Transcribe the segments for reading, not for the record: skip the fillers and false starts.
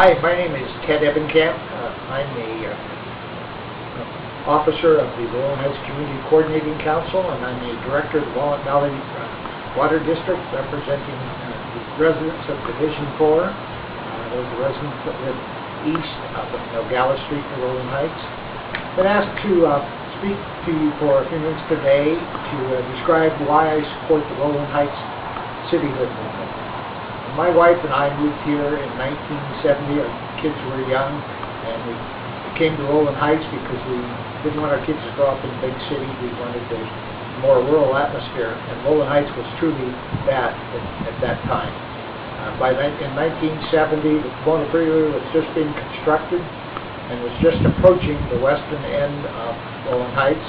Hi, my name is Ted Ebenkamp. I'm a officer of the Rolling Heights Community Coordinating Council, and I'm the director of the Walnut Valley Water District, representing the residents of Division 4, those residents that live east of Nogales Street in Rolling Heights. I've been asked to speak to you for a few minutes today to describe why I support the Rolling Heights Cityhood movement. My wife and I moved here in 1970. Our kids were young, and we came to Rolling Heights because we didn't want our kids to grow up in a big city. We wanted a more rural atmosphere, and Rolling Heights was truly that at that time. In 1970, the Pomona Freeway was just being constructed and was just approaching the western end of Rolling Heights,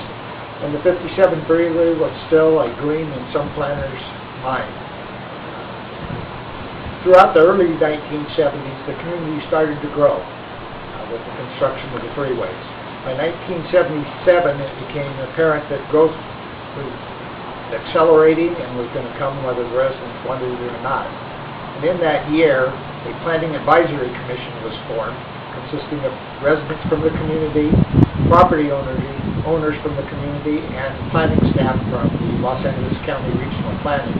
and the 57 Freeway was still a dream in some planners' minds. Throughout the early 1970s, the community started to grow with the construction of the freeways. By 1977, it became apparent that growth was accelerating and was going to come whether the residents wanted it or not. And in that year, a planning advisory commission was formed, consisting of residents from the community, property owners from the community, and planning staff from the Los Angeles County Regional Planning.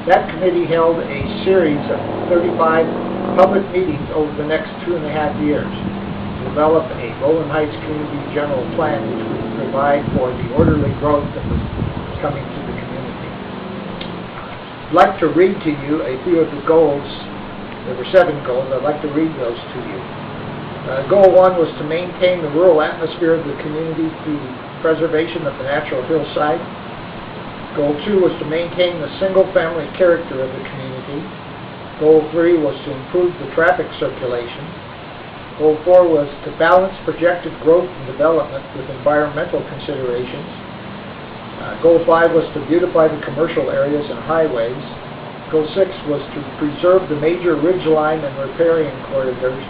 That committee held a series of 35 public meetings over the next 2.5 years to develop a Rolling Heights Community General Plan which would provide for the orderly growth that was coming to the community. I'd like to read to you a few of the goals. There were 7 goals. I'd like to read those to you. Goal 1 was to maintain the rural atmosphere of the community through preservation of the natural hillside. Goal 2 was to maintain the single-family character of the community. Goal 3 was to improve the traffic circulation. Goal 4 was to balance projected growth and development with environmental considerations. Goal 5 was to beautify the commercial areas and highways. Goal 6 was to preserve the major ridgeline and riparian corridors.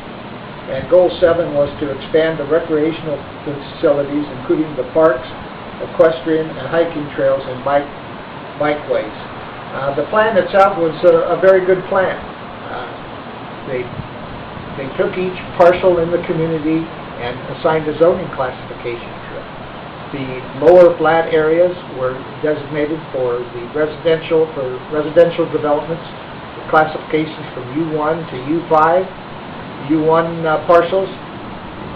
And Goal 7 was to expand the recreational facilities, including the parks, equestrian and hiking trails, and bikeways. The plan itself was a very good plan. They took each parcel in the community and assigned a zoning classification to it. The lower flat areas were designated for the residential developments, the classifications from U1 to U5. U1 parcels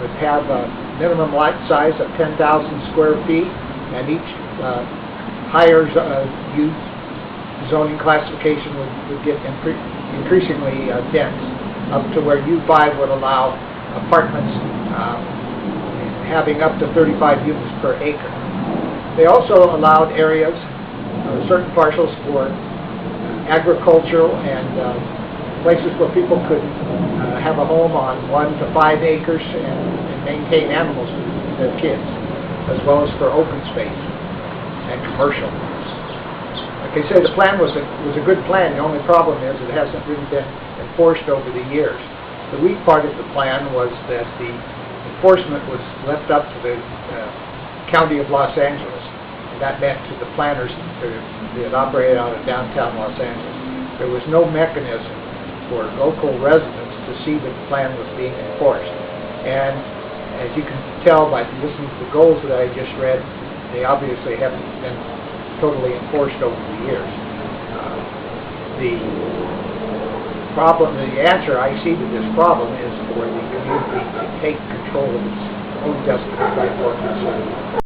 would have a minimum lot size of 10,000 square feet, and each higher zoning classification would get increasingly dense, up to where U5 would allow apartments having up to 35 units per acre. They also allowed areas, certain parcels, for agricultural and places where people could have a home on 1 to 5 acres and maintain animals for their kids, as well as for open space and commercial. Like I said, the plan was a good plan. The only problem is it hasn't really been enforced over the years. The weak part of the plan was that the enforcement was left up to the County of Los Angeles, and that meant to the planners that operated out of downtown Los Angeles. There was no mechanism for local residents to see that the plan was being enforced. And as you can tell by listening to the goals that I just read, they obviously haven't been totally enforced over the years. The answer I see to this problem is for the community to take control of its own destiny by foreclosure.